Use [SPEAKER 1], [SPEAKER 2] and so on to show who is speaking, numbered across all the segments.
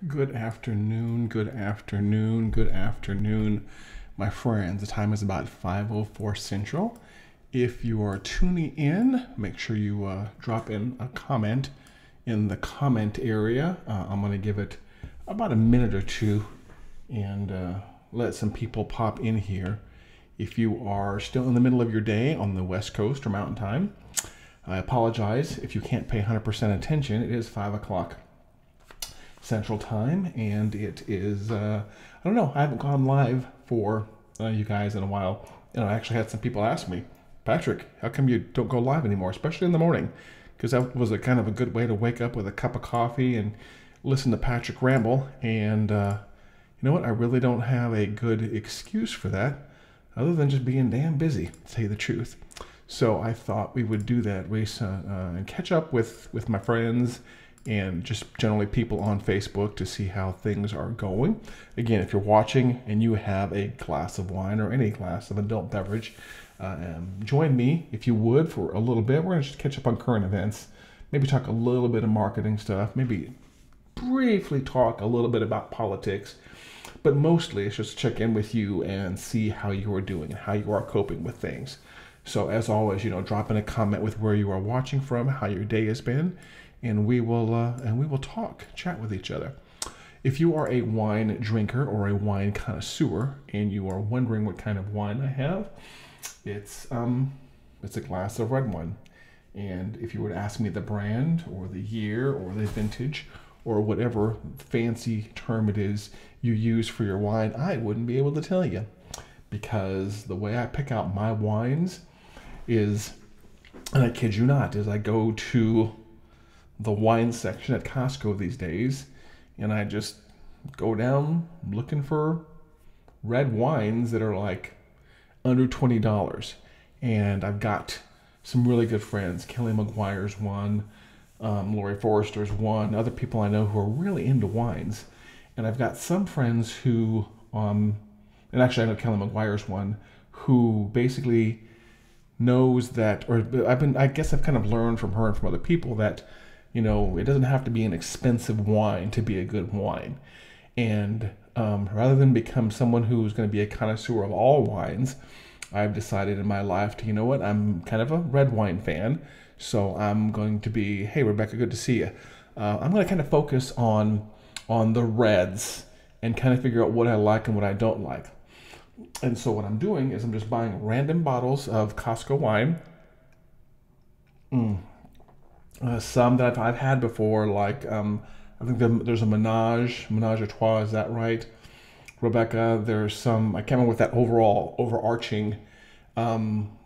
[SPEAKER 1] Good afternoon, good afternoon, good afternoon, my friends. The time is about 5:04 Central. If you are tuning in, make sure you drop in a comment in the comment area. I'm going to give it about a minute or two and let some people pop in here. If you are still in the middle of your day on the West Coast or Mountain Time, I apologize if you can't pay 100% attention. It is 5 o'clock Central Time, and it is, I don't know, I haven't gone live for you guys in a while. I actually had some people ask me, Patrick, how come you don't go live anymore, especially in the morning? Because that was a kind of a good way to wake up with a cup of coffee and listen to Patrick ramble. And you know what? I really don't have a good excuse for that other than just being damn busy, to tell you the truth. So I thought we would do that and catch up with my friends and just generally people on Facebook to see how things are going. Again, if you're watching and you have a glass of wine or any glass of adult beverage, join me, if you would, for a little bit. We're going to just catch up on current events, maybe talk a little bit of marketing stuff, maybe briefly talk a little bit about politics, but mostly it's just check in with you and see how you are doing and how you are coping with things. So as always, drop in a comment with where you are watching from, how your day has been, and we will chat with each other. If you are a wine drinker or a wine connoisseur and you are wondering what kind of wine I have, it's a glass of red wine. And if you were to ask me the brand or the year or the vintage or whatever fancy term it is you use for your wine, I wouldn't be able to tell you, because the way I pick out my wines is, and I kid you not, is I go to the wine section at Costco these days, and I just go down looking for red wines that are like under $20. And I've got some really good friends. Kelly McGuire's one, Lori Forrester's one, other people I know who are really into wines. And I've got some friends who, and actually I know Kelly McGuire's one, who basically knows that, or I guess I've kind of learned from her and from other people that, it doesn't have to be an expensive wine to be a good wine. And rather than become someone who's going to be a connoisseur of all wines, I've decided in my life to, I'm kind of a red wine fan. So I'm going to be, hey, Rebecca, good to see you. I'm going to kind of focus on the reds and kind of figure out what I like and what I don't like. And so what I'm doing is I'm just buying random bottles of Costco wine. Some that I've had before, like I think there's a Menage a Trois, is that right, Rebecca? There's some, I can't remember what that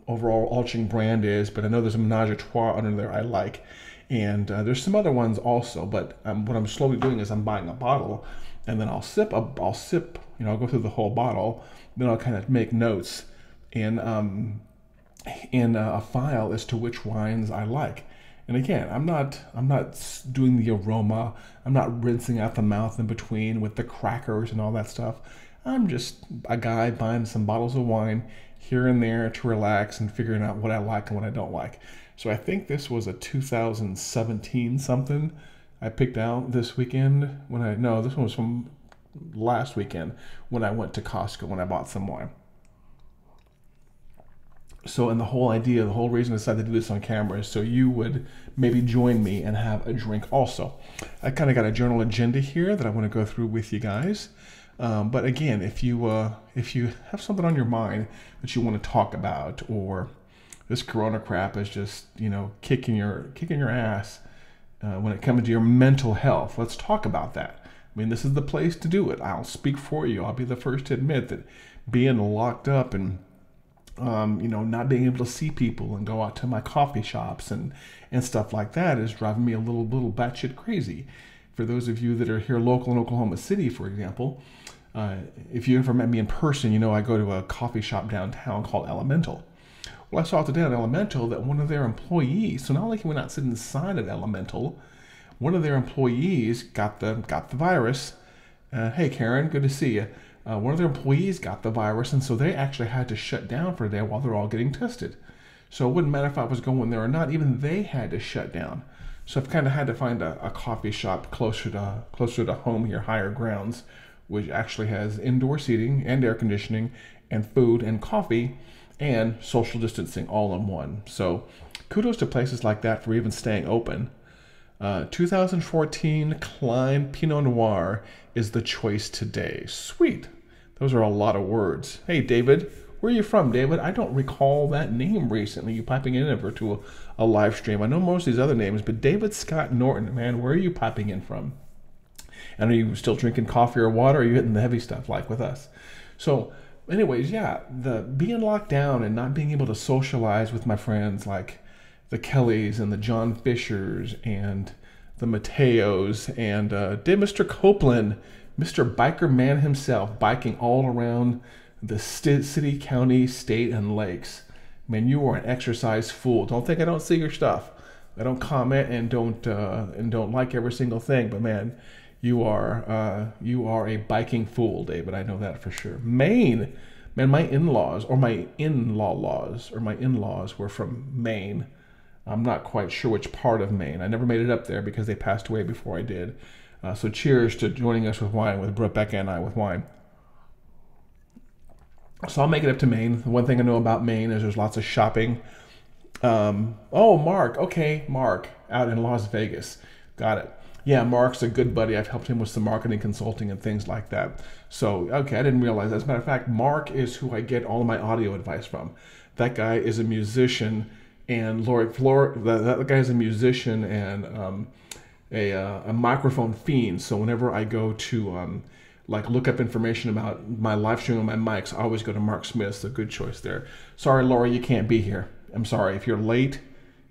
[SPEAKER 1] overarching brand is, but I know there's a Menage a Trois under there I like, and there's some other ones also. But what I'm slowly doing is I'm buying a bottle, and then I'll sip, I'll go through the whole bottle, then I'll kind of make notes in a file as to which wines I like. And again, I'm not doing the aroma. I'm not rinsing out the mouth in between with the crackers and all that stuff. I'm just a guy buying some bottles of wine here and there to relax and figuring out what I like and what I don't like. So I think this was a 2017 something I picked out this weekend this one was from last weekend when I went to Costco when I bought some wine. So, and the whole reason I decided to do this on camera is so you would maybe join me and have a drink also. I kind of got a journal agenda here that I want to go through with you guys. But again, if you have something on your mind that you want to talk about, or this Corona crap is just kicking your ass when it comes to your mental health, let's talk about that. I mean, this is the place to do it. I'll speak for you. I'll be the first to admit that being locked up and not being able to see people and go out to my coffee shops and stuff like that is driving me a little batshit crazy. For those of you that are here local in Oklahoma City, for example, if you ever met me in person, I go to a coffee shop downtown called Elemental. Well, I saw today at Elemental that one of their employees, so not only can we not sit inside of Elemental, one of their employees got the virus. Hey, Karen, good to see you. One of their employees got the virus, and so they actually had to shut down for a day while they're all getting tested. So it wouldn't matter if I was going there or not, even they had to shut down. So I've kind of had to find a coffee shop closer to home here, higher grounds, which actually has indoor seating and air conditioning and food and coffee and social distancing all in one. So kudos to places like that for even staying open. 2014 Klein Pinot Noir is the choice today. Sweet. Those are a lot of words. Hey, David, where are you from, David? I don't recall that name recently. You piping in over to a live stream. I know most of these other names, but David Scott Norton, man, where are you piping in from? And are you still drinking coffee or water? Or are you hitting the heavy stuff like with us? So, anyways, yeah, the being locked down and not being able to socialize with my friends like the Kellys and the John Fishers and the Mateos and did Mr. Copeland, Mr. Biker Man himself, biking all around the city, county, state, and lakes. Man, you are an exercise fool. Don't think I don't see your stuff. I don't comment and don't like every single thing, but man, you are a biking fool, David. I know that for sure. Maine, man, my in-laws were from Maine. I'm not quite sure which part of Maine. I never made it up there because they passed away before I did. So cheers to joining us with wine, with Rebecca and I with wine. So I'll make it up to Maine. The one thing I know about Maine is there's lots of shopping. Oh, Mark. Okay, Mark, out in Las Vegas. Got it. Yeah, Mark's a good buddy. I've helped him with some marketing consulting and things like that. So, okay, I didn't realize that. As a matter of fact, Mark is who I get all of my audio advice from. That guy is a musician. And that guy is a musician and a microphone fiend. So whenever I go to like look up information about my live stream on my mics, I always go to Mark Smith's. A good choice there. Sorry, Laura, you can't be here. I'm sorry. If you're late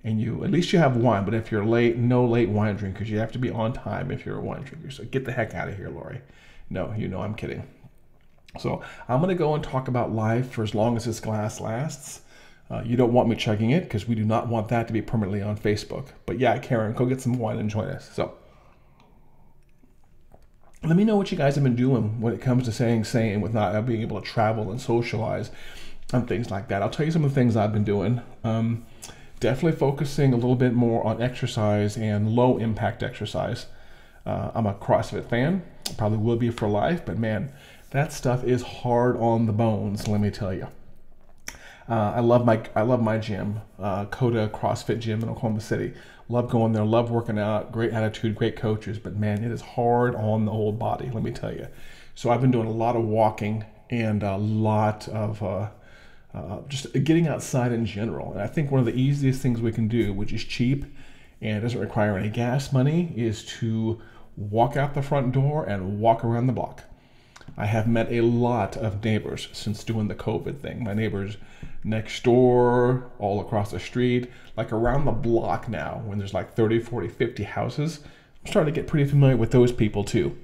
[SPEAKER 1] and at least you have wine, but if you're late, no late wine drinkers. You have to be on time if you're a wine drinker. So get the heck out of here, Lori. No, I'm kidding. So I'm going to go and talk about life for as long as this glass lasts. You don't want me chugging it because we do not want that to be permanently on Facebook. But yeah, Karen, go get some wine and join us. So let me know what you guys have been doing when it comes to saying with not being able to travel and socialize and things like that. I'll tell you some of the things I've been doing. Definitely focusing a little bit more on exercise and low impact exercise. I'm a CrossFit fan. Probably will be for life, but man, that stuff is hard on the bones, let me tell you. I love my gym, Coda CrossFit Gym in Oklahoma City. Love going there, love working out, great attitude, great coaches, but man, it is hard on the whole body, let me tell you. So I've been doing a lot of walking and a lot of just getting outside in general. And I think one of the easiest things we can do, which is cheap and doesn't require any gas money, is to walk out the front door and walk around the block. I have met a lot of neighbors since doing the COVID thing. My neighbors next door, all across the street, like around the block now, when there's like 30, 40, 50 houses, I'm starting to get pretty familiar with those people too.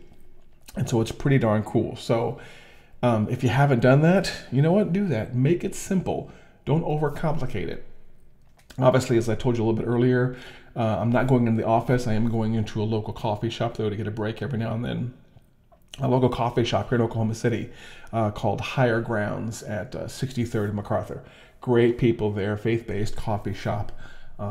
[SPEAKER 1] And so it's pretty darn cool. So if you haven't done that, you know what? Do that. Make it simple. Don't overcomplicate it. Obviously, as I told you a little bit earlier, I'm not going into the office. I am going into a local coffee shop, though, to get a break every now and then. A local coffee shop here in Oklahoma City called Higher Grounds at 63rd and MacArthur. Great people there, faith-based coffee shop.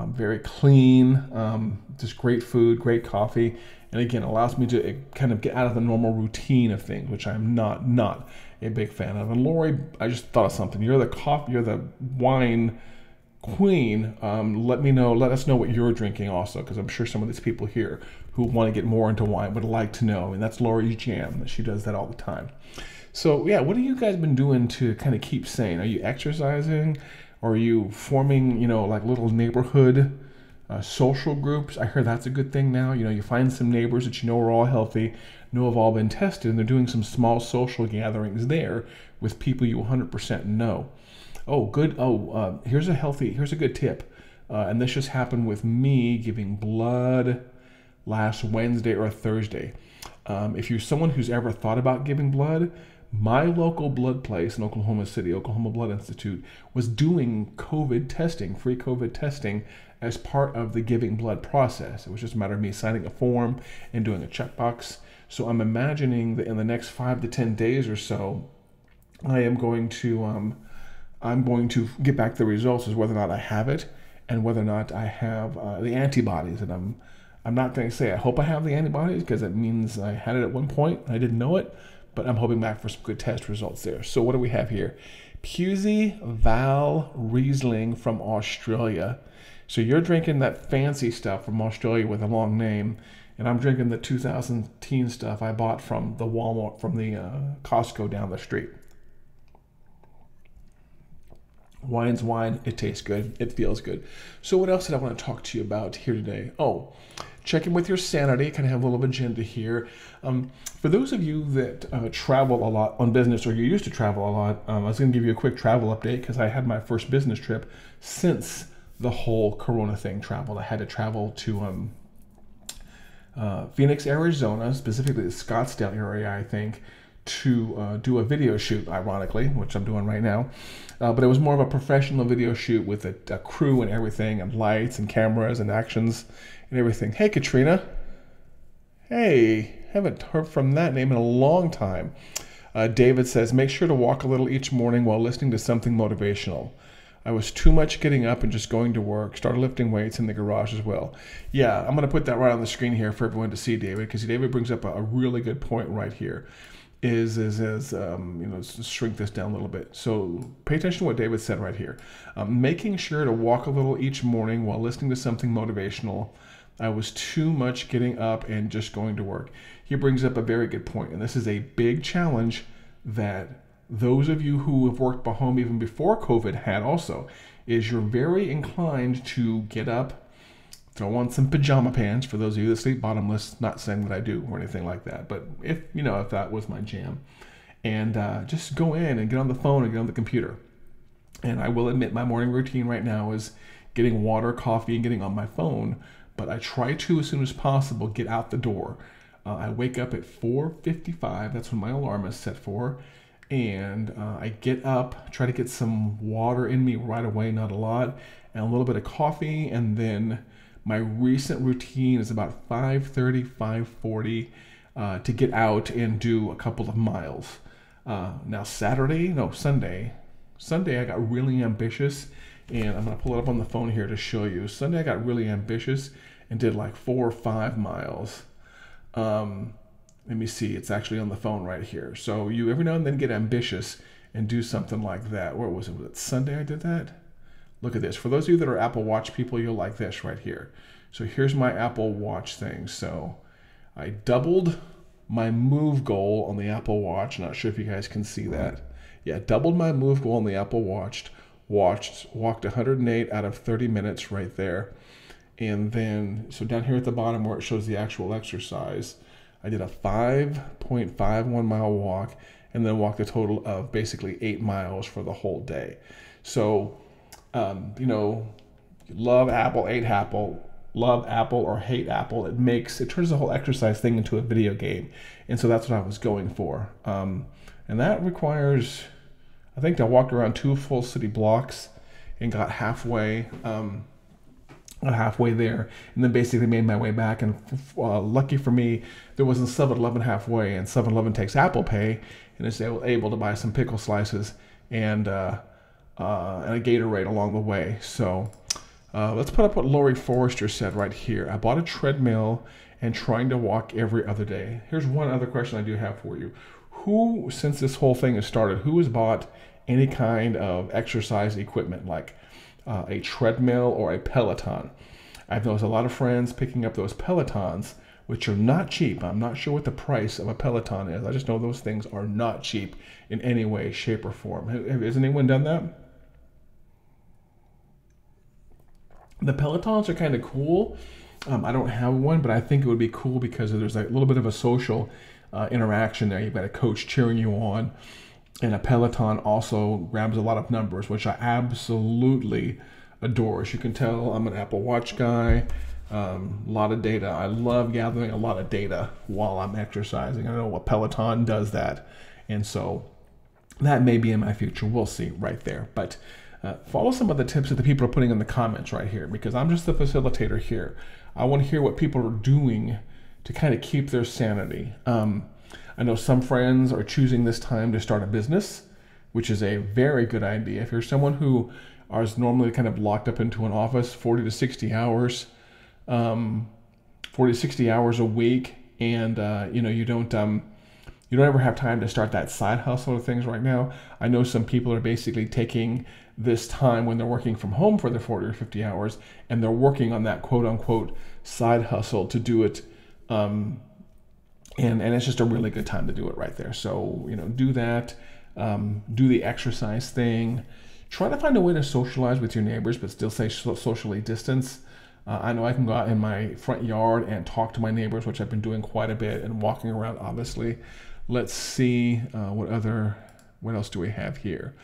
[SPEAKER 1] Very clean, just great food, great coffee. And again, allows me to kind of get out of the normal routine of things, which I'm not a big fan of. And Lori, I just thought of something. You're the wine queen. Let us know what you're drinking also, because I'm sure some of these people here who want to get more into wine would like to know. And that's Lori's jam. She does that all the time. So yeah, what have you guys been doing to kind of keep sane? Are you exercising? Or are you forming, like little neighborhood social groups? I heard that's a good thing now. You find some neighbors that you know are all healthy, know have all been tested, and they're doing some small social gatherings there with people you 100% know. Oh, good. Oh, here's a good tip. And this just happened with me giving blood last Wednesday or Thursday. If you're someone who's ever thought about giving blood, my local blood place in Oklahoma City, Oklahoma Blood Institute, was doing COVID testing, free COVID testing, as part of the giving blood process. It was just a matter of me signing a form and doing a checkbox. So I'm imagining that in the next 5 to 10 days or so, I'm going to get back the results as whether or not I have it and whether or not I have the antibodies. And I'm I'm not going to say I hope I have the antibodies because it means I had it at one point. I didn't know it, but I'm hoping back for some good test results there. So what do we have here? Pusey Val Riesling from Australia. So you're drinking that fancy stuff from Australia with a long name, and I'm drinking the 2010 stuff I bought from the Walmart, from the Costco down the street. Wine's wine. It tastes good. It feels good. So what else did I want to talk to you about here today? Oh, check in with your sanity. Kind of have a little agenda here. For those of you that travel a lot on business, or you used to travel a lot, I was going to give you a quick travel update because I had my first business trip since the whole Corona thing traveled. I had to travel to Phoenix, Arizona, specifically the Scottsdale area, I think, to do a video shoot, ironically, which I'm doing right now. But it was more of a professional video shoot with a crew and everything, and lights and cameras and actions and everything. Hey, Katrina. Hey, haven't heard from that name in a long time. David says, make sure to walk a little each morning while listening to something motivational. I was too much getting up and just going to work. Started lifting weights in the garage as well. Yeah, I'm going to put that right on the screen here for everyone to see, David, because David brings up a really good point right here. Let's shrink this down a little bit. So pay attention to what David said right here. Making sure to walk a little each morning while listening to something motivational. I was too much getting up and just going to work. He brings up a very good point, and this is a big challenge that those of you who have worked from home even before COVID had also, is you're very inclined to get up, throw on some pajama pants, for those of you that sleep bottomless, not saying that I do or anything like that, but if that was my jam, and just go in and get on the phone and get on the computer. And I will admit my morning routine right now is getting water, coffee, and getting on my phone, but I try to, as soon as possible, get out the door. I wake up at 4:55, that's when my alarm is set for, and I get up, try to get some water in me right away, not a lot, and a little bit of coffee, and then my recent routine is about 5:30, 5:40 to get out and do a couple of miles. Now Sunday I got really ambitious, and I'm going to pull it up on the phone here to show you. Sunday I got really ambitious and did like 4 or 5 miles. Let me see, it's actually on the phone right here. So you every now and then get ambitious and do something like that. Where was it? Was it Sunday I did that? Look at this. For those of you that are Apple Watch people, you'll like this right here. So here's my Apple Watch thing. So I doubled my move goal on the Apple Watch. Not sure if you guys can see that. Yeah, doubled my move goal on the Apple Watch. Walked 108 out of 30 minutes right there. And then, so down here at the bottom where it shows the actual exercise, I did a 5.51 mile walk and then walked a total of basically 8 miles for the whole day. So, love Apple, hate Apple, love Apple or hate Apple. It turns the whole exercise thing into a video game. And so that's what I was going for. And that requires, I think I walked around 2 full city blocks and got halfway there, and then basically made my way back. And lucky for me, there wasn't 7-Eleven halfway, and 7-Eleven takes Apple Pay, and is able to buy some pickle slices and a Gatorade along the way. So let's put up what Lori Forrester said right here. I bought a treadmill and trying to walk every other day. Here's one other question I do have for you. Who, since this whole thing has started, who has bought any kind of exercise equipment like a treadmill or a peloton? I've noticed a lot of friends picking up those pelotons, which are not cheap. I'm not sure what the price of a peloton is. I just know those things are not cheap in any way, shape, or form. Has anyone done that? The pelotons are kind of cool. I don't have one, but I think it would be cool because there's a little bit of a social interaction there. You've got a coach cheering you on. And a peloton also grabs a lot of numbers, which I absolutely adore. As you can tell, I'm an Apple Watch guy. A lot of data. I love gathering a lot of data while I'm exercising. I know a Peloton does that. And so that may be in my future. We'll see right there. But follow some of the tips that the people are putting in the comments right here, because I'm just the facilitator here. I want to hear what people are doing to kind of keep their sanity. I know some friends are choosing this time to start a business, which is a very good idea. If you're someone who is normally kind of locked up into an office 40 to 60 hours, 40, 60 hours a week, and you know, you don't ever have time to start that side hustle or things right now. I know some people are basically taking this time when they're working from home for their 40 or 50 hours, and they're working on that quote unquote side hustle to do it. And it's just a really good time to do it right there. So, you know, do that, do the exercise thing, try to find a way to socialize with your neighbors, but still stay socially distance. I know I can go out in my front yard and talk to my neighbors, which I've been doing quite a bit, and walking around, obviously. Let's see what else do we have here?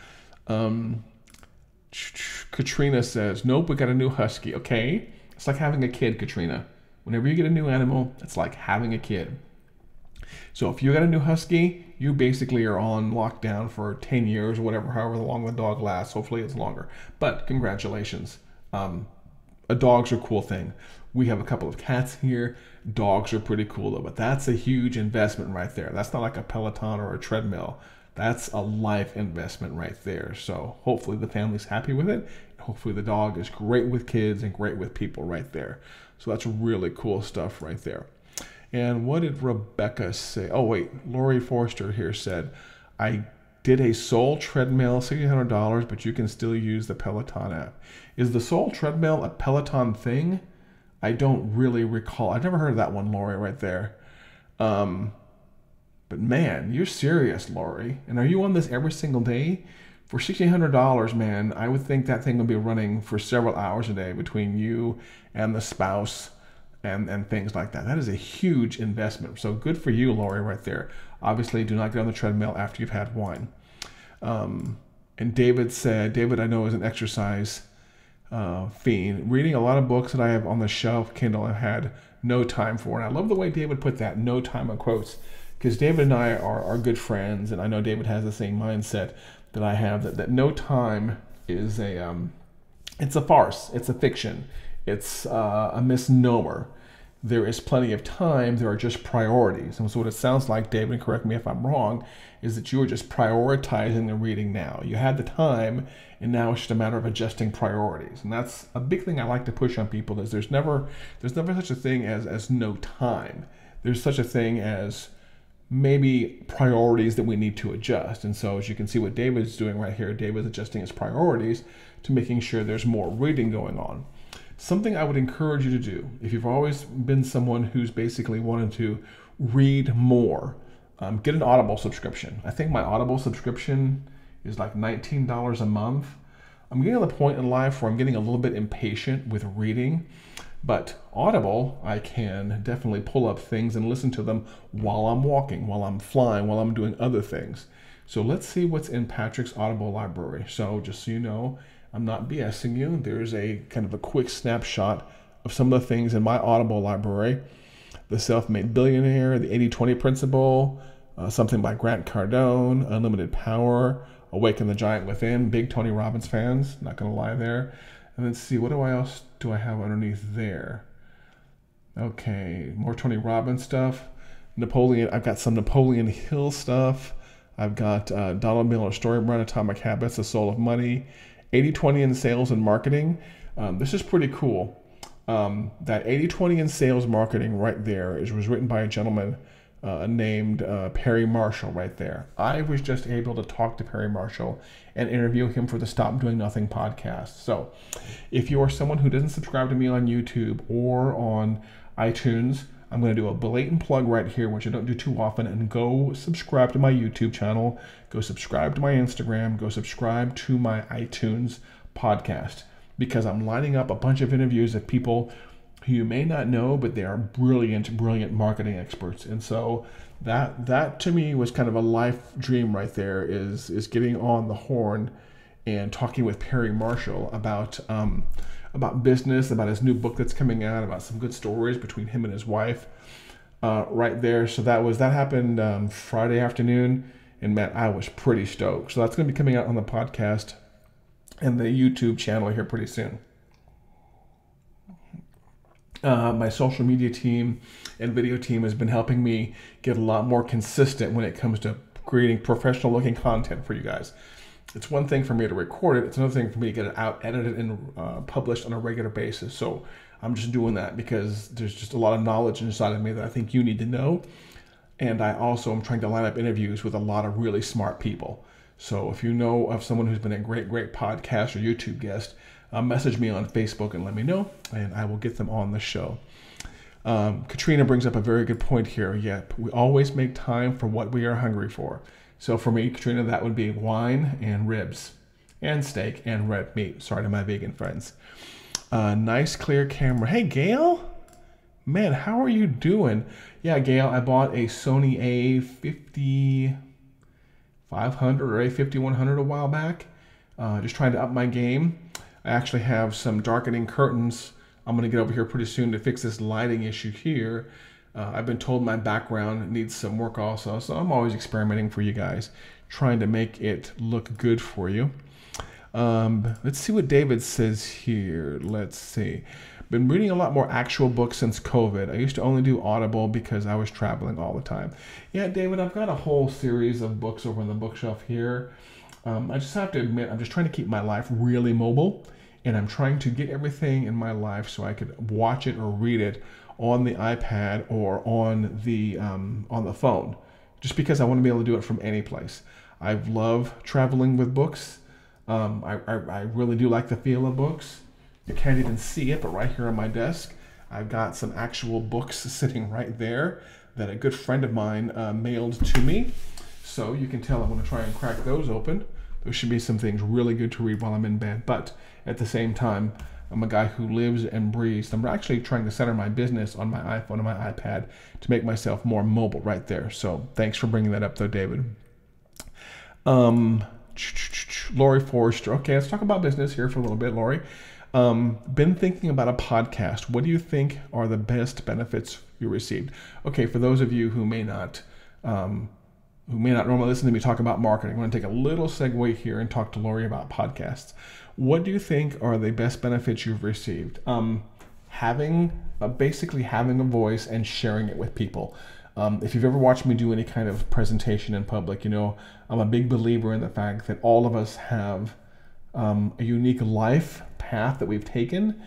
[SPEAKER 1] Katrina says, nope, we got a new husky. Okay, it's like having a kid, Katrina. Whenever you get a new animal, it's like having a kid. So if you got a new husky, you basically are on lockdown for 10 years or whatever, however long the dog lasts. Hopefully it's longer. But congratulations. A dog's a cool thing. We have a couple of cats here. Dogs are pretty cool though, but that's a huge investment right there. That's not like a Peloton or a treadmill. That's a life investment right there. So hopefully the family's happy with it. Hopefully the dog is great with kids and great with people right there. So that's really cool stuff right there. And what did Rebecca say? Oh wait, Lori Forster here said, I did a Soul treadmill, $600, but you can still use the Peloton app. Is the Soul treadmill a Peloton thing? I don't really recall. I've never heard of that one, Lori, right there. But man, you're serious, Lori. And are you on this every single day? For $1,600, man, I would think that thing would be running for several hours a day between you and the spouse and things like that. That is a huge investment. So good for you, Lori, right there. Obviously, do not get on the treadmill after you've had wine. And David said, David, I know, is an exercise fiend. Reading a lot of books that I have on the shelf, Kindle, I've had no time for. And I love the way David put that, no time in quotes, because David and I are good friends, and I know David has the same mindset that I have, that no time is it's a farce, it's a fiction, it's a misnomer. There is plenty of time, there are just priorities. And so what it sounds like, David, and correct me if I'm wrong, is that you are just prioritizing the reading now. You had the time, and now it's just a matter of adjusting priorities. And that's a big thing I like to push on people, is there's never such a thing as no time. There's such a thing as maybe priorities that we need to adjust. And so as you can see what David's doing right here, David's adjusting his priorities to making sure there's more reading going on. Something I would encourage you to do, if you've always been someone who's basically wanted to read more, get an Audible subscription. I think my Audible subscription is like $19 a month. I'm getting to the point in life where I'm getting a little bit impatient with reading, but Audible, I can definitely pull up things and listen to them while I'm walking, while I'm flying, while I'm doing other things. So let's see what's in Patrick's Audible library. So just so you know, I'm not BSing you. There's a kind of a quick snapshot of some of the things in my Audible library. The Self-Made Billionaire, the 80-20 Principle, something by Grant Cardone, Unlimited Power, Awaken the Giant Within. Big Tony Robbins fans, not going to lie there. And let's see, what else do I have underneath there? Okay, more Tony Robbins stuff. Napoleon, I've got some Napoleon Hill stuff. I've got Donald Miller Story Brand, Atomic Habits, The Soul of Money, 80-20 in Sales and Marketing. This is pretty cool. That 80-20 in Sales Marketing right there was written by a gentleman named Perry Marshall right there. I was just able to talk to Perry Marshall and interview him for the Stop Doing Nothing podcast. So if you are someone who doesn't subscribe to me on YouTube or on iTunes, I'm going to do a blatant plug right here, which I don't do too often, and go subscribe to my YouTube channel, go subscribe to my Instagram, go subscribe to my iTunes podcast, because I'm lining up a bunch of interviews of people who you may not know, but they are brilliant, brilliant marketing experts. And so that to me was kind of a life dream right there, is getting on the horn and talking with Perry Marshall about business, about his new book that's coming out, about some good stories between him and his wife right there. So that happened Friday afternoon, and man, I was pretty stoked. So that's going to be coming out on the podcast and the YouTube channel here pretty soon. My social media team and video team has been helping me get a lot more consistent when it comes to creating professional looking content for you guys. It's one thing for me to record it. It's another thing for me to get it out, edited, and published on a regular basis. So I'm just doing that because there's just a lot of knowledge inside of me that I think you need to know. And I also am trying to line up interviews with a lot of really smart people. So if you know of someone who's been a great podcast or YouTube guest, message me on Facebook and let me know, and I will get them on the show. Katrina brings up a very good point here. Yep, we always make time for what we are hungry for. So for me, Katrina, that would be wine and ribs and steak and red meat. Sorry to my vegan friends. Nice clear camera. Hey, Gail. Man, how are you doing? Yeah, Gail, I bought a Sony A5500 or A5100 a while back. Just trying to up my game. I actually have some darkening curtains. I'm going to get over here pretty soon to fix this lighting issue here. I've been told my background needs some work also, so I'm always experimenting for you guys, trying to make it look good for you. Let's see what David says here. Let's see. Been reading a lot more actual books since COVID. I used to only do Audible because I was traveling all the time. Yeah, David, I've got a whole series of books over on the bookshelf here. I just have to admit, I'm just trying to keep my life really mobile, and I'm trying to get everything in my life so I could watch it or read it on the iPad or on the phone, just because I want to be able to do it from any place. I love traveling with books. I really do like the feel of books. You can't even see it, but right here on my desk, I've got some actual books sitting right there that a good friend of mine mailed to me. So you can tell I'm going to try and crack those open. Those should be some things really good to read while I'm in bed. But at the same time, I'm a guy who lives and breathes. I'm actually trying to center my business on my iPhone and my iPad to make myself more mobile right there. So thanks for bringing that up though, David. Lori Forrester. Okay, let's talk about business here for a little bit, Lori. Been thinking about a podcast. What do you think are the best benefits you received? Okay, for those of you who may not normally listen to me talk about marketing, I'm going to take a little segue here and talk to Lori about podcasts. What do you think are the best benefits you've received? Basically having a voice and sharing it with people. If you've ever watched me do any kind of presentation in public, you know I'm a big believer in the fact that all of us have a unique life path that we've taken,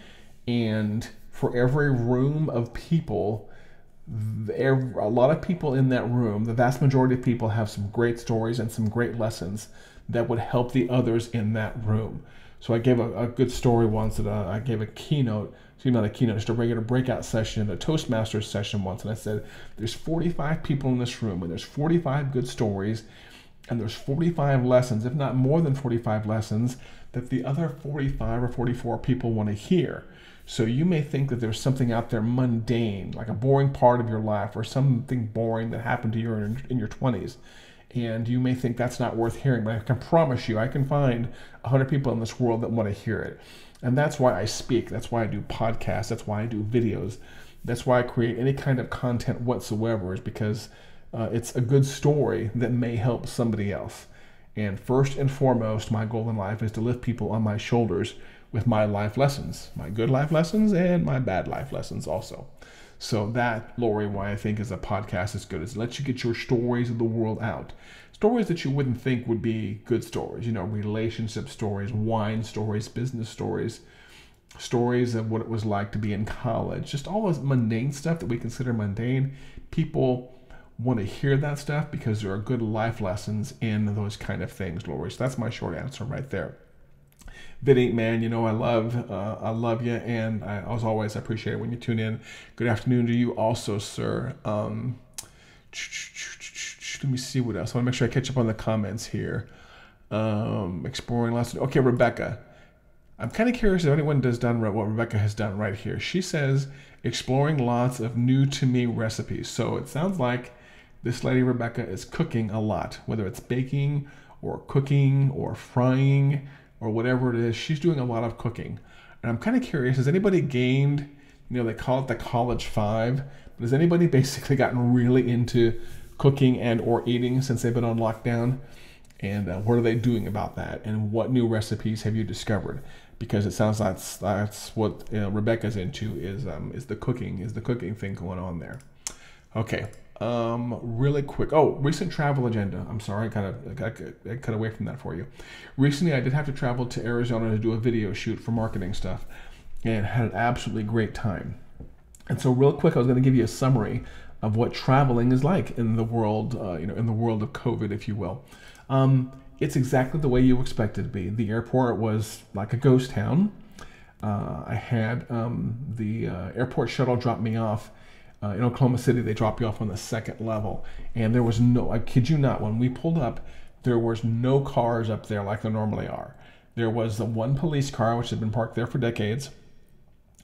[SPEAKER 1] and for every room of people, a lot of people in that room, the vast majority of people have some great stories and some great lessons that would help the others in that room. So I gave a good story once that I gave a keynote, not a keynote, just a regular breakout session, a Toastmasters session once, and I said, there's 45 people in this room, and there's 45 good stories, and there's 45 lessons, if not more than 45 lessons, that the other 45 or 44 people want to hear. So you may think that there's something out there mundane, like a boring part of your life, or something boring that happened to you in your 20s. And you may think that's not worth hearing, but I can promise you, I can find 100 people in this world that want to hear it. And that's why I speak. That's why I do podcasts. That's why I do videos. That's why I create any kind of content whatsoever, is because it's a good story that may help somebody else. And first and foremost, my goal in life is to lift people on my shoulders with my life lessons, my good life lessons and my bad life lessons also. So that, Lori, why I think is a podcast is good, is it lets you get your stories of the world out. Stories that you wouldn't think would be good stories, you know, relationship stories, wine stories, business stories, stories of what it was like to be in college, just all those mundane stuff that we consider mundane. People want to hear that stuff because there are good life lessons in those kind of things, Lori. So that's my short answer right there. Vinny, man, you know I love you, and as always, I appreciate it when you tune in. Good afternoon to you also, sir. Let me see what else. I want to make sure I catch up on the comments here. Exploring lots. Okay, Rebecca. I'm kind of curious if anyone has done what Rebecca has done right here. She says exploring lots of new to me recipes. So it sounds like this lady Rebecca is cooking a lot, whether it's baking or cooking or frying or whatever it is. She's doing a lot of cooking. And I'm kind of curious, has anybody gained, you know, they call it the college 5, but has anybody basically gotten really into cooking and or eating since they've been on lockdown? And what are they doing about that? And what new recipes have you discovered? Because it sounds like that's what Rebecca's into, is the cooking thing going on there. Okay. Really quick. Oh, recent travel agenda. I'm sorry, I cut away from that for you. Recently, I did have to travel to Arizona to do a video shoot for marketing stuff. and had an absolutely great time. And so real quick, I was going to give you a summary of what traveling is like in the world, in the world of COVID, if you will. It's exactly the way you expect it to be. The airport was like a ghost town. I had the airport shuttle drop me off in Oklahoma City. They drop you off on the second level, and there was no, I kid you not, when we pulled up, there was no cars up there like there normally are. There was the one police car, which had been parked there for decades.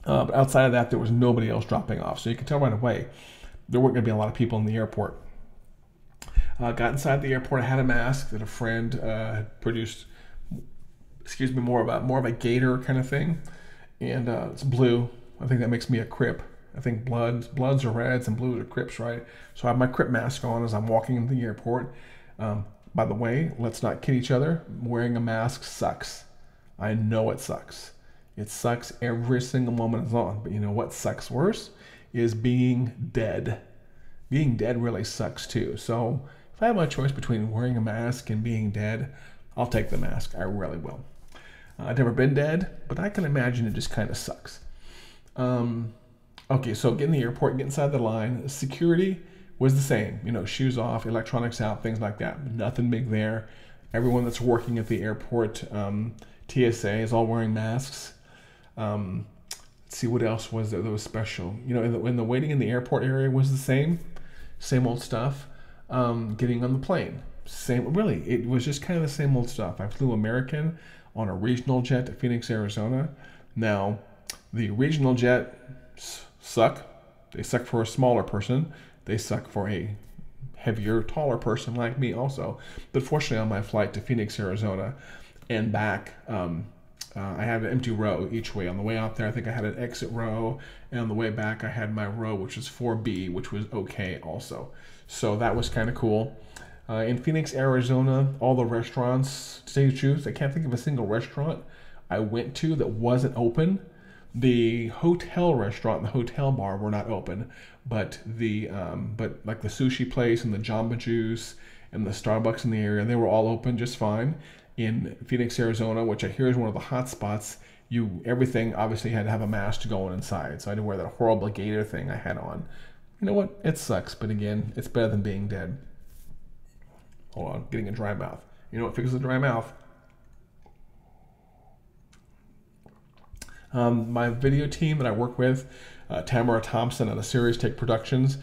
[SPEAKER 1] But outside of that, there was nobody else dropping off. So you could tell right away there weren't going to be a lot of people in the airport. Got inside the airport. I had a mask that a friend had produced. More of a gator kind of thing, and it's blue. I think that makes me a Crip. I think bloods are reds and blues are Crips, right? So I have my Crip mask on as I'm walking into the airport. By the way, let's not kid each other. Wearing a mask sucks. I know it sucks. It sucks every single moment it's on. But you know what sucks worse is being dead. Being dead really sucks too. So if I have my choice between wearing a mask and being dead, I'll take the mask. I really will. I've never been dead, but I can imagine it just kind of sucks. Okay, so get in the airport, get inside the line. Security was the same. Shoes off, electronics out, things like that. Nothing big there. Everyone that's working at the airport, TSA, is all wearing masks. Let's see what else was there that was special. When the waiting in the airport area was the same old stuff. Getting on the plane, really, it was just kind of the same old stuff. I flew American on a regional jet to Phoenix, Arizona. Now, the regional jets suck. They suck for a smaller person. They suck for a heavier, taller person like me also. But fortunately, on my flight to Phoenix, Arizona and back, I had an empty row each way. On the way out there, I think I had an exit row, and on the way back, I had my row, which was 4B, which was okay also. So that was kind of cool. In Phoenix, Arizona, all the restaurants, to tell you the truth, I can't think of a single restaurant I went to that wasn't open. The hotel restaurant and the hotel bar were not open, but like the sushi place and the Jamba Juice and the Starbucks in the area, they were all open just fine. In Phoenix, Arizona, which I hear is one of the hot spots, everything obviously had to have a mask to go on inside. So I didn't wear that horrible gator thing I had on. You know what? It sucks, but again, it's better than being dead. Hold on, getting a dry mouth. You know what fixes a dry mouth? My video team that I work with, Tamara Thompson at a Series Take Productions,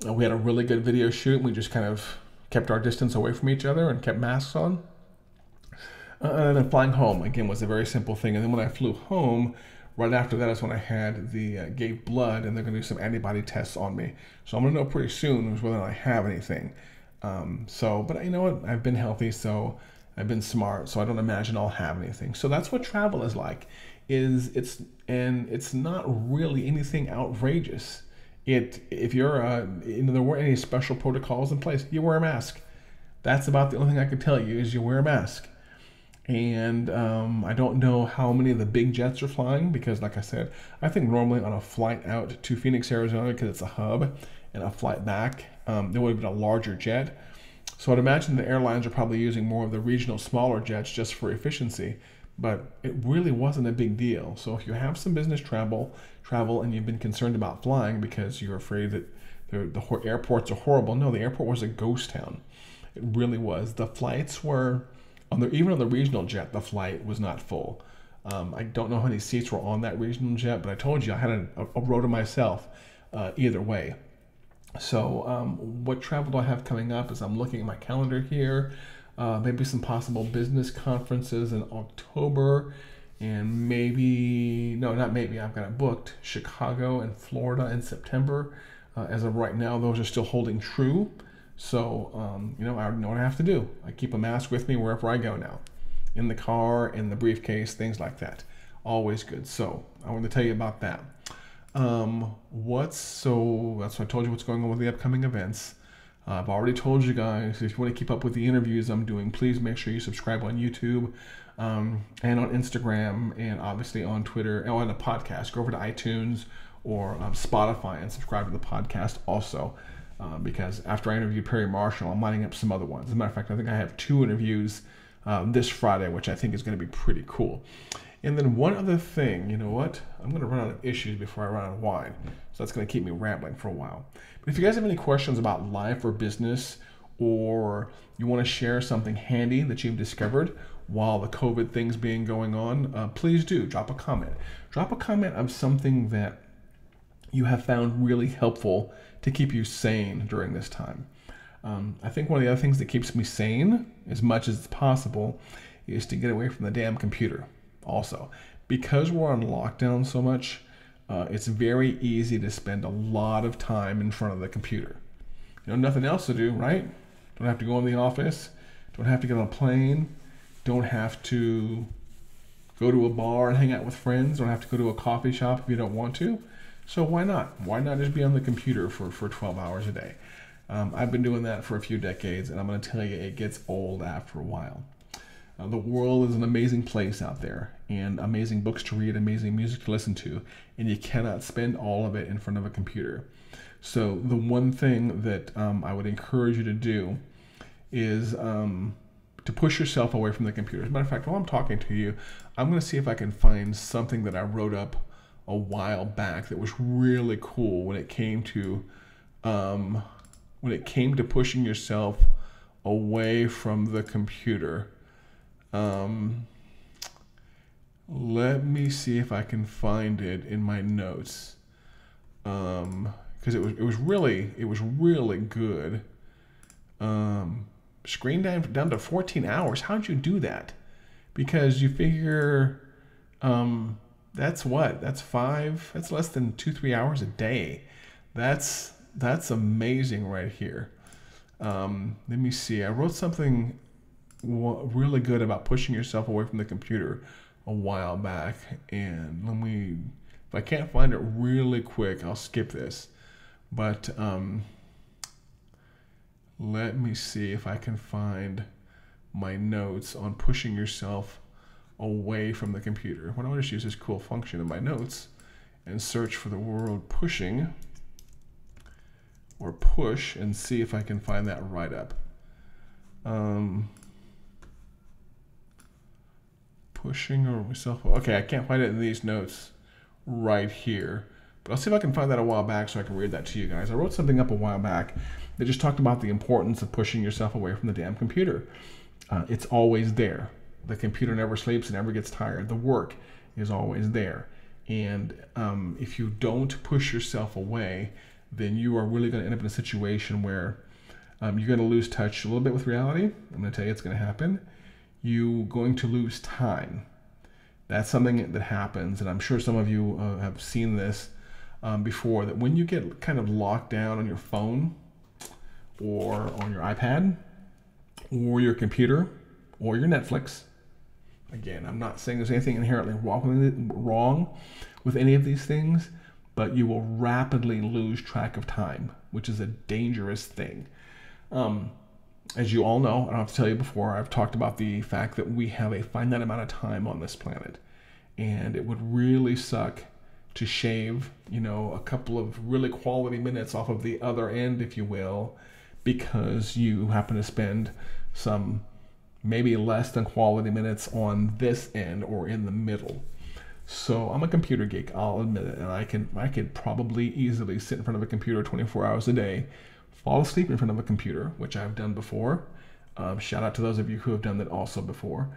[SPEAKER 1] we had a really good video shoot. We just kind of kept our distance away from each other and kept masks on. And then flying home, again, was a very simple thing. And then when I flew home, right after that is when I had gave blood, and they're going to do some antibody tests on me. So I'm going to know pretty soon whether I have anything. But you know what? I've been healthy, so I've been smart, so I don't imagine I'll have anything. So that's what travel is like. It's not really anything outrageous. If you're there weren't any special protocols in place, you wear a mask. That's about the only thing I could tell you is you wear a mask. And I don't know how many of the big jets are flying because, like I said, I think normally on a flight out to Phoenix, Arizona, because it's a hub, and a flight back, there would have been a larger jet. So I'd imagine the airlines are probably using more of the regional smaller jets just for efficiency, but it really wasn't a big deal. So if you have some business travel and you've been concerned about flying because you're afraid that the airports are horrible, no, the airport was a ghost town. It really was. The flights were, even on the regional jet, the flight was not full. I don't know how many seats were on that regional jet, but I told you I had a row to myself either way. So what travel do I have coming up is I'm looking at my calendar here. Maybe some possible business conferences in October, and I've got it booked, Chicago and Florida in September. As of right now, those are still holding true. So, I already know what I have to do. I keep a mask with me wherever I go now. In the car, in the briefcase, things like that. Always good. So, I want to tell you about that. That's what I told you what's going on with the upcoming events. I've already told you guys, if you want to keep up with the interviews I'm doing, please make sure you subscribe on YouTube and on Instagram and obviously on Twitter and on the podcast. Go over to iTunes or Spotify and subscribe to the podcast also. Because after I interviewed Perry Marshall, I'm lining up some other ones. As a matter of fact, I think I have 2 interviews this Friday, which I think is going to be pretty cool. And then one other thing, you know what? I'm going to run out of issues before I run out of wine. So that's going to keep me rambling for a while. But if you guys have any questions about life or business, or you want to share something handy that you've discovered while the COVID thing's being going on, please do drop a comment. Drop a comment of something that you have found really helpful to keep you sane during this time. I think one of the other things that keeps me sane, as much as it's possible, is to get away from the damn computer. Also, because we're on lockdown so much, it's very easy to spend a lot of time in front of the computer. You know, nothing else to do, right? Don't have to go in the office, don't have to get on a plane, don't have to go to a bar and hang out with friends, don't have to go to a coffee shop if you don't want to. So why not? Why not just be on the computer for 12 hours a day? I've been doing that for a few decades, and I'm going to tell you, it gets old after a while. The world is an amazing place out there, and amazing books to read, amazing music to listen to, and you cannot spend all of it in front of a computer. So the one thing that I would encourage you to do is to push yourself away from the computer. As a matter of fact, while I'm talking to you, I'm going to see if I can find something that I wrote up a while back that was really cool when it came to pushing yourself away from the computer. Let me see if I can find it in my notes, because it was really good. Screen time down to 14 hours. How'd you do that? Because you figure that's less than 2-3 hours a day. That's amazing right here. Let me see. I wrote something really good about pushing yourself away from the computer a while back, and if I can't find it really quick, I'll skip this. But let me see if I can find my notes on pushing yourself away from the computer. Why don't I just use this cool function in my notes and search for the word pushing or push and see if I can find that right up. Pushing or myself. Okay, I can't find it in these notes right here, but I'll see if I can find that a while back so I can read that to you guys. I wrote something up a while back that just talked about the importance of pushing yourself away from the damn computer. It's always there. The computer never sleeps, it never gets tired. The work is always there. And if you don't push yourself away, then you are really going to end up in a situation where you're going to lose touch a little bit with reality. I'm going to tell you it's going to happen. You're going to lose time. That's something that happens, and I'm sure some of you have seen this before, that when you get kind of locked down on your phone or on your iPad or your computer or your Netflix, again, I'm not saying there's anything inherently wrong with any of these things, but you will rapidly lose track of time, which is a dangerous thing. As you all know, I don't have to tell you before, I've talked about the fact that we have a finite amount of time on this planet, and it would really suck to shave, a couple of really quality minutes off of the other end, if you will, because you happen to spend some maybe less than quality minutes on this end or in the middle. So I'm a computer geek, I'll admit it, and I could probably easily sit in front of a computer 24 hours a day, fall asleep in front of a computer, which I've done before. Shout out to those of you who have done that also before.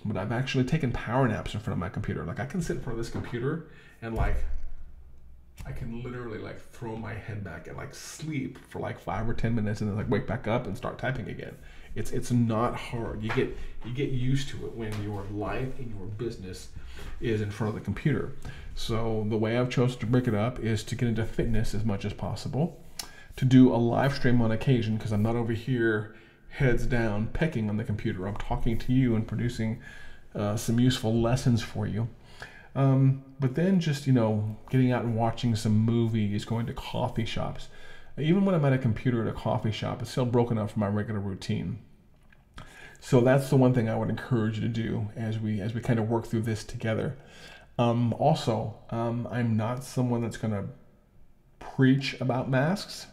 [SPEAKER 1] But I've actually taken power naps in front of my computer. Like, I can sit in front of this computer and I can literally throw my head back and sleep for 5 or 10 minutes and then wake back up and start typing again. It's not hard. You get used to it when your life and your business is in front of the computer. So the way I've chosen to break it up is to get into fitness as much as possible, to do a live stream on occasion, because I'm not over here heads down pecking on the computer. I'm talking to you and producing some useful lessons for you. But then just, getting out and watching some movies, going to coffee shops. Even when I'm at a computer at a coffee shop, it's still broken up from my regular routine. So that's the one thing I would encourage you to do as we kind of work through this together. Also, I'm not someone that's going to preach about masks.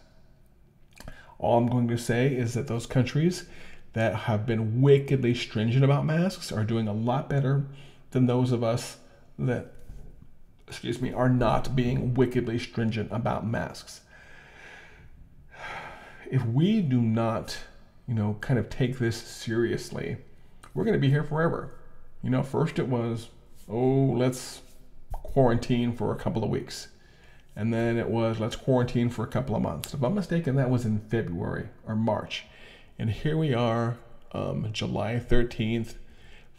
[SPEAKER 1] All I'm going to say is that those countries that have been wickedly stringent about masks are doing a lot better than those of us that, are not being wickedly stringent about masks. If we do not, kind of take this seriously, we're going to be here forever. First it was, let's quarantine for a couple of weeks. And then it was, let's quarantine for a couple of months. If I'm mistaken, that was in February or March. And here we are, July 13th,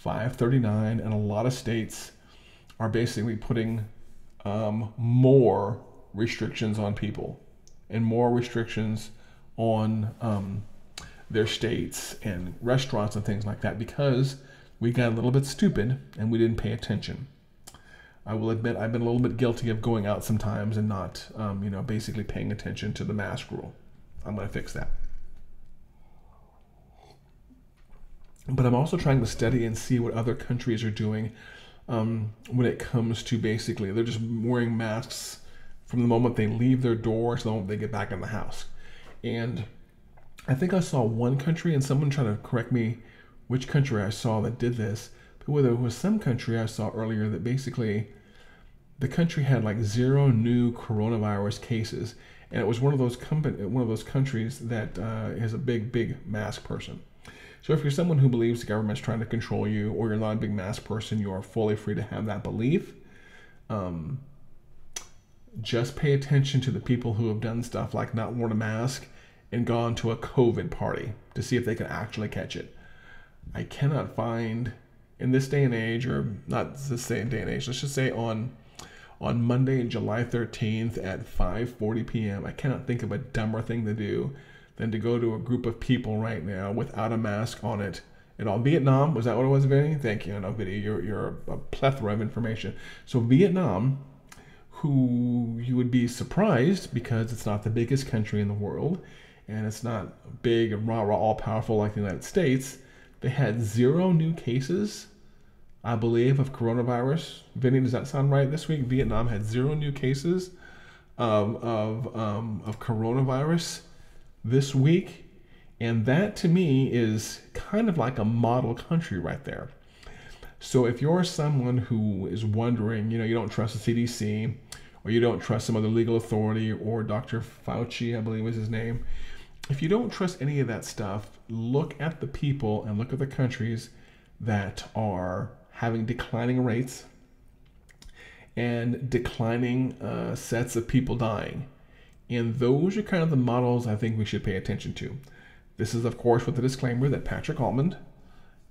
[SPEAKER 1] 5:39, and a lot of states are basically putting more restrictions on people and more restrictions on their states and restaurants and things like that, because we got a little bit stupid and we didn't pay attention. I will admit I've been a little bit guilty of going out sometimes and not, basically paying attention to the mask rule. I'm going to fix that. But I'm also trying to study and see what other countries are doing when it comes to basically, they're just wearing masks from the moment they leave their door to the moment they get back in the house. And I think I saw one country, and someone trying to correct me which country I saw that did this, but whether it was some country I saw earlier that basically the country had like 0 new coronavirus cases, and it was one of those countries that is a big mask person. So if you're someone who believes the government's trying to control you, or you're not a big mask person, you are fully free to have that belief. Just pay attention to the people who have done stuff like not worn a mask and gone to a COVID party to see if they can actually catch it. I cannot find, in this day and age, or not this day and age, let's just say on Monday, July 13th at 5:40 p.m., I cannot think of a dumber thing to do than to go to a group of people right now without a mask on it. And all Vietnam, was that what it was, Vinny? Thank you. I know, Vinny, you're a plethora of information. So Vietnam, who you would be surprised because it's not the biggest country in the world, and it's not big and rah-rah all-powerful like the United States, they had 0 new cases, I believe, of coronavirus. Vinny, does that sound right? This week, Vietnam had 0 new cases of coronavirus this week. And that, to me, is kind of like a model country right there. So if you're someone who is wondering, you don't trust the CDC, or you don't trust some other legal authority, or Dr. Fauci, I believe was his name, if you don't trust any of that stuff, look at the people and look at the countries that are having declining rates and declining sets of people dying. And those are kind of the models I think we should pay attention to. This is, of course, with the disclaimer that Patrick Altman,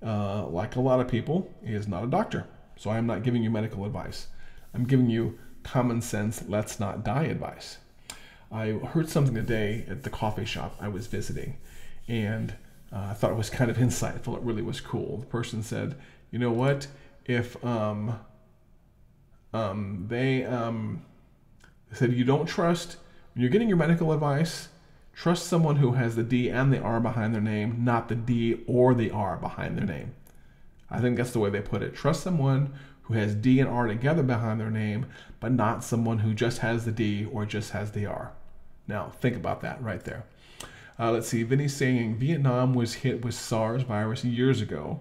[SPEAKER 1] like a lot of people, is not a doctor. So I am not giving you medical advice. I'm giving you common sense, let's not die advice. I heard something today at the coffee shop I was visiting, and I thought it was kind of insightful. It really was cool. The person said, you know what, if they said you don't trust, when you're getting your medical advice, trust someone who has the D and the R behind their name, not the D or the R behind their name. I think that's the way they put it. Trust someone who has D and R together behind their name, but not someone who just has the D or just has the R. Now, think about that right there. Let's see, Vinny's saying Vietnam was hit with SARS virus years ago,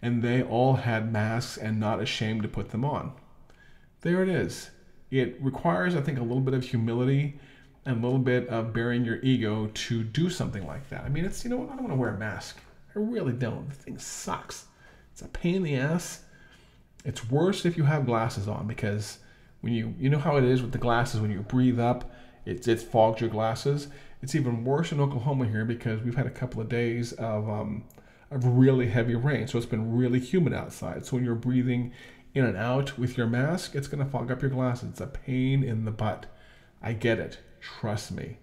[SPEAKER 1] and they all had masks and not ashamed to put them on. There it is. It requires, I think, a little bit of humility and a little bit of burying your ego to do something like that. I mean, it's, I don't want to wear a mask. I really don't. The thing sucks. It's a pain in the ass. It's worse if you have glasses on, because when you know how it is with the glasses, when you breathe up, it fogs your glasses. It's even worse in Oklahoma here because we've had a couple of days of really heavy rain. So it's been really humid outside. So when you're breathing in and out with your mask, it's going to fog up your glasses. It's a pain in the butt. I get it. Trust me.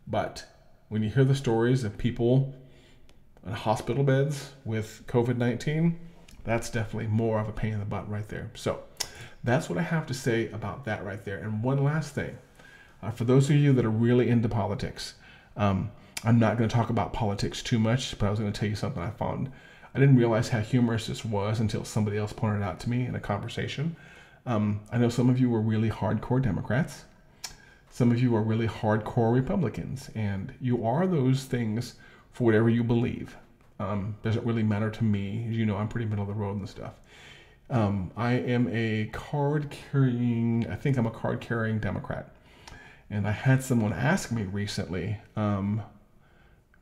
[SPEAKER 1] But when you hear the stories of people in hospital beds with COVID-19, that's definitely more of a pain in the butt right there. So that's what I have to say about that right there. And one last thing. For those of you that are really into politics, I'm not going to talk about politics too much, but I was going to tell you something I found. I didn't realize how humorous this was until somebody else pointed it out to me in a conversation. I know some of you are really hardcore Democrats. Some of you are really hardcore Republicans, and you are those things for whatever you believe. Doesn't really matter to me. As you know, I'm pretty middle of the road and stuff. I am a card-carrying, I think I'm a card-carrying Democrat. And I had someone ask me recently,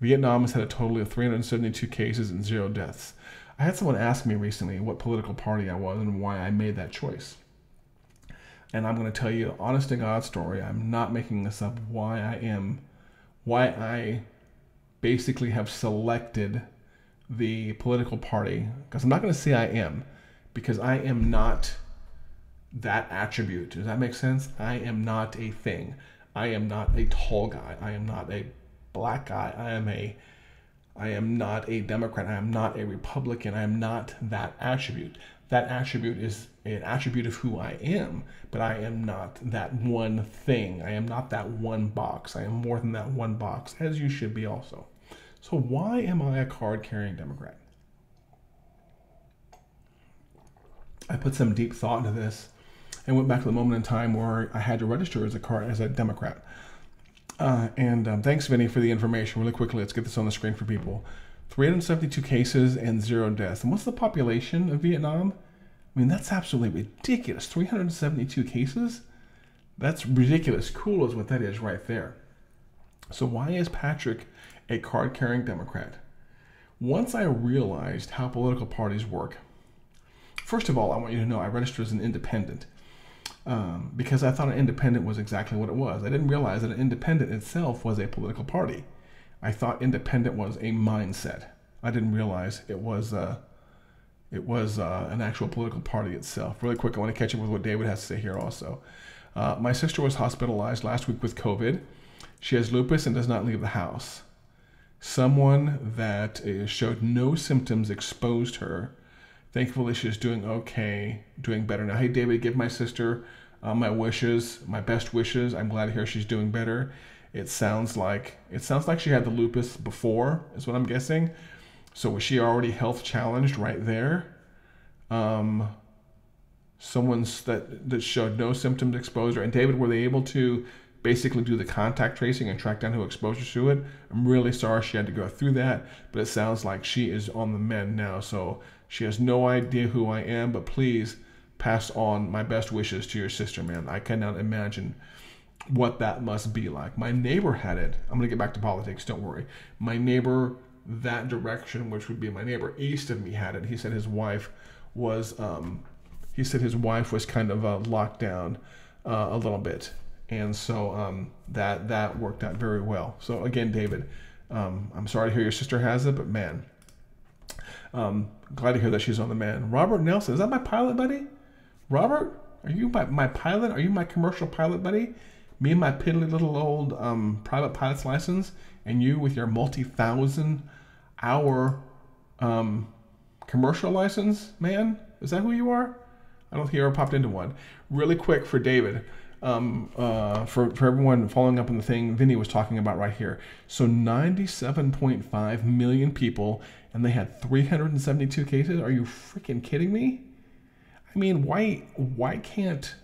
[SPEAKER 1] Vietnam has had a total of 372 cases and 0 deaths. I had someone ask me recently what political party I was and why I made that choice. And I'm going to tell you, honest to God story, I'm not making this up, why I basically have selected the political party. Because I'm not going to say I am, because I am not that attribute. Does that make sense? I am not a thing. I am not a tall guy. I am not a black guy. I am not a Democrat. I am not a Republican. I am not that attribute. That attribute is an attribute of who I am, but I am not that one thing. I am not that one box. I am more than that one box, as you should be also. So why am I a card-carrying Democrat? I put some deep thought into this and went back to the moment in time where I had to register as a Democrat. Thanks, Vinny, for the information. Really quickly, let's get this on the screen for people. 372 cases and 0 deaths. And what's the population of Vietnam? I mean, that's absolutely ridiculous. 372 cases? That's ridiculous. Cool is what that is right there. So why is Patrick a card-carrying Democrat? Once I realized how political parties work, first of all, I want you to know I registered as an independent because I thought an independent was exactly what it was. I didn't realize that an independent itself was a political party. I thought independent was a mindset. I didn't realize it was an actual political party itself. Really quick, I want to catch up with what David has to say here also. My sister was hospitalized last week with COVID. She has lupus and does not leave the house. Someone that showed no symptoms exposed her. Thankfully, she's doing okay, doing better now. Hey, David, give my sister my wishes, my best wishes. I'm glad to hear she's doing better. It sounds like she had the lupus before, is what I'm guessing. So was she already health challenged right there? Someone's that showed no symptoms exposed her. And David, were they able to basically do the contact tracing and track down who exposed her to it? I'm really sorry she had to go through that, but it sounds like she is on the mend now. So she has no idea who I am, but please pass on my best wishes to your sister, man. I cannot imagine what that must be like. My neighbor had it. I'm going to get back to politics, don't worry. My neighbor that direction, which would be my neighbor east of me, had it. He said his wife was kind of locked down a little bit. And so that worked out very well. So again, David, I'm sorry to hear your sister has it, but man, glad to hear that she's on the mend. Robert Nelson, is that my pilot buddy? Robert, are you my pilot? Are you my commercial pilot buddy? Me and my piddly little old private pilot's license, and you with your multi-thousand-hour commercial license, man? Is that who you are? I don't think you ever popped into one. Really quick for David, for everyone following up on the thing Vinny was talking about right here. So 97.5 million people, and they had 372 cases. Are you freaking kidding me? I mean, why can't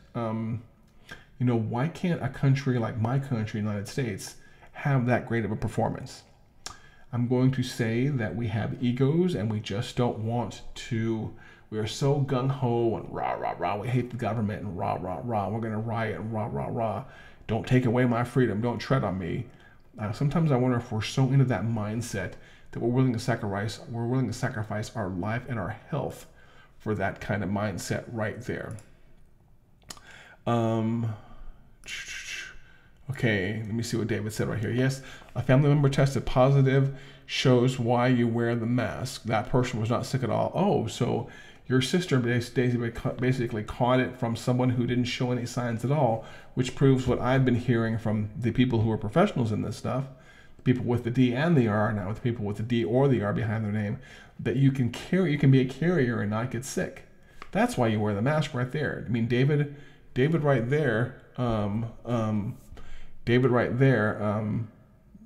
[SPEAKER 1] why can't a country like my country, United States, have that great of a performance? I'm going to say that we have egos and we just don't want to. We are so gung-ho and rah, rah, rah. We hate the government and rah, rah, rah. We're going to riot and rah, rah, rah. Don't take away my freedom. Don't tread on me. Sometimes I wonder if we're so into that mindset that we're willing to sacrifice our life and our health for that kind of mindset right there. Okay, let me see what David said right here. Yes, a family member tested positive, shows why you wear the mask. That person was not sick at all. Oh, so your sister basically caught it from someone who didn't show any signs at all, which proves what I've been hearing from the people who are professionals in this stuff, people with the D and the R, now with people with the D or the R behind their name, that you can be a carrier and not get sick. That's why you wear the mask right there. I mean, David right there,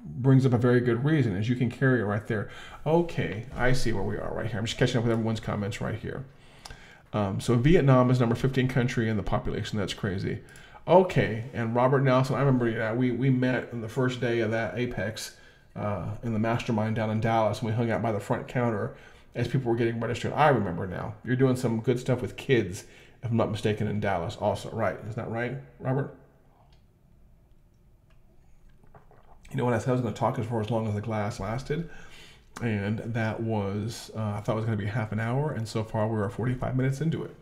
[SPEAKER 1] brings up a very good reason, is you can carry it right there. Okay, I see where we are right here. I'm just catching up with everyone's comments right here. So Vietnam is number 15 country in the population. That's crazy. Okay, and Robert Nelson, I remember we met on the first day of that Apex in the mastermind down in Dallas, and we hung out by the front counter. as people were getting registered. I remember now. You're doing some good stuff with kids, if I'm not mistaken, in Dallas also, right? Is that right, Robert? You know what, I said I was going to talk for as long as the class lasted, and that was, I thought it was going to be half an hour, and so far we are 45 minutes into it.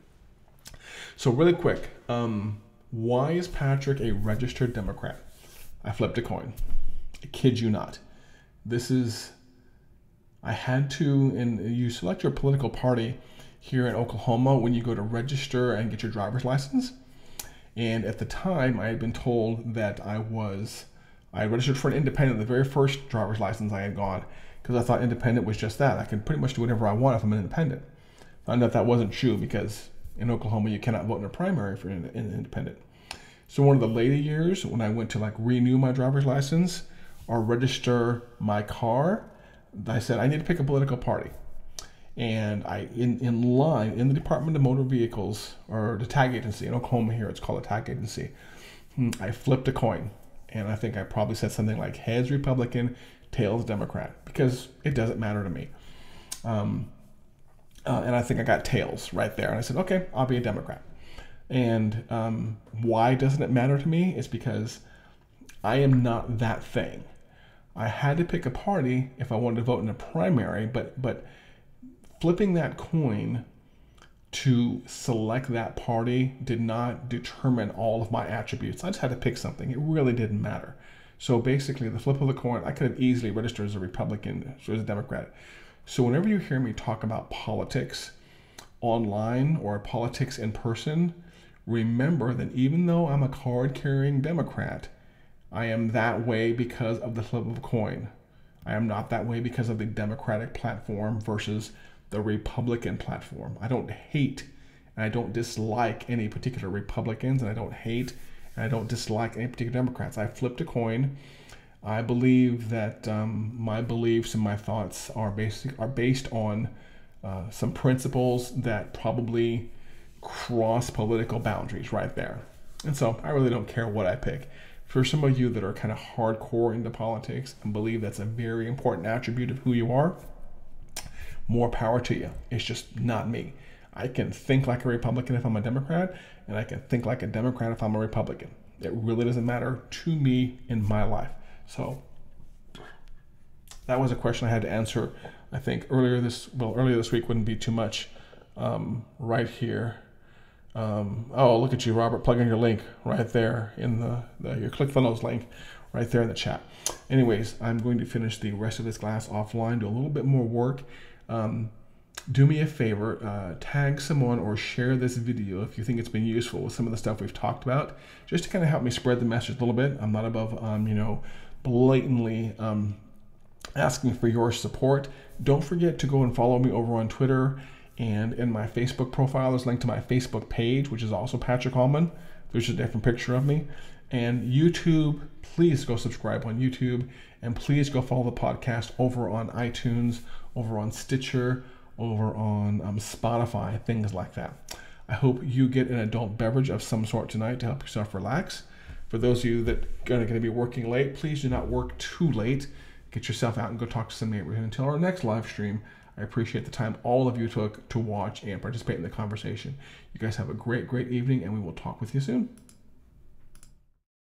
[SPEAKER 1] So really quick, why is Patrick a registered Democrat? I flipped a coin. I kid you not. This is, I had to, and you select your political party here in Oklahoma when you go to register and get your driver's license. And at the time, I had been told that I registered for an independent, the very first driver's license I had gone, because I thought independent was just that. I could pretty much do whatever I want if I'm an independent. Found out that wasn't true, because in Oklahoma, you cannot vote in a primary if you're an independent. So one of the later years, when I went to like renew my driver's license or register my car, I said, I need to pick a political party. And I, in line, in the Department of Motor Vehicles, or the tag agency, in Oklahoma here, it's called a tag agency, I flipped a coin. And I think I probably said something like heads Republican, tails Democrat, because it doesn't matter to me. And I think I got tails right there. And I said, okay, I'll be a Democrat. And why doesn't it matter to me? It's because I am not that thing. I had to pick a party if I wanted to vote in a primary, but flipping that coin to select that party did not determine all of my attributes. I just had to pick something. It really didn't matter. So basically, the flip of the coin, I could have easily registered as a Republican, so as a Democrat. So whenever you hear me talk about politics online or politics in person, remember that even though I'm a card-carrying Democrat, I am that way because of the flip of a coin. I am not that way because of the Democratic platform versus the Republican platform. I don't hate and I don't dislike any particular Republicans, and I don't hate and I don't dislike any particular Democrats. I flipped a coin. I believe that my beliefs and my thoughts are based on some principles that probably cross political boundaries right there. And so I really don't care what I pick. For some of you that are kind of hardcore into politics and believe that's a very important attribute of who you are, more power to you. It's just not me. I can think like a Republican if I'm a Democrat, and I can think like a Democrat if I'm a Republican. It really doesn't matter to me in my life. So that was a question I had to answer. I think earlier this week wouldn't be too much. Right here. Oh, look at you, Robert, plugging your link right there in your ClickFunnels link right there in the chat. Anyways, I'm going to finish the rest of this class offline, do a little bit more work. Do me a favor, tag someone or share this video if you think it's been useful with some of the stuff we've talked about, just to kind of help me spread the message a little bit. I'm not above, blatantly asking for your support. Don't forget to go and follow me over on Twitter, and in my Facebook profile, there's a link to my Facebook page, which is also Patrick Allman. There's a different picture of me. And YouTube, please go subscribe on YouTube, and please go follow the podcast over on iTunes, over on Stitcher, over on Spotify, things like that. I hope you get an adult beverage of some sort tonight to help yourself relax. For those of you that are going to be working late, please do not work too late. Get yourself out and go talk to some neighbors. And until our next live stream, I appreciate the time all of you took to watch and participate in the conversation. You guys have a great, great evening, and we will talk with you soon.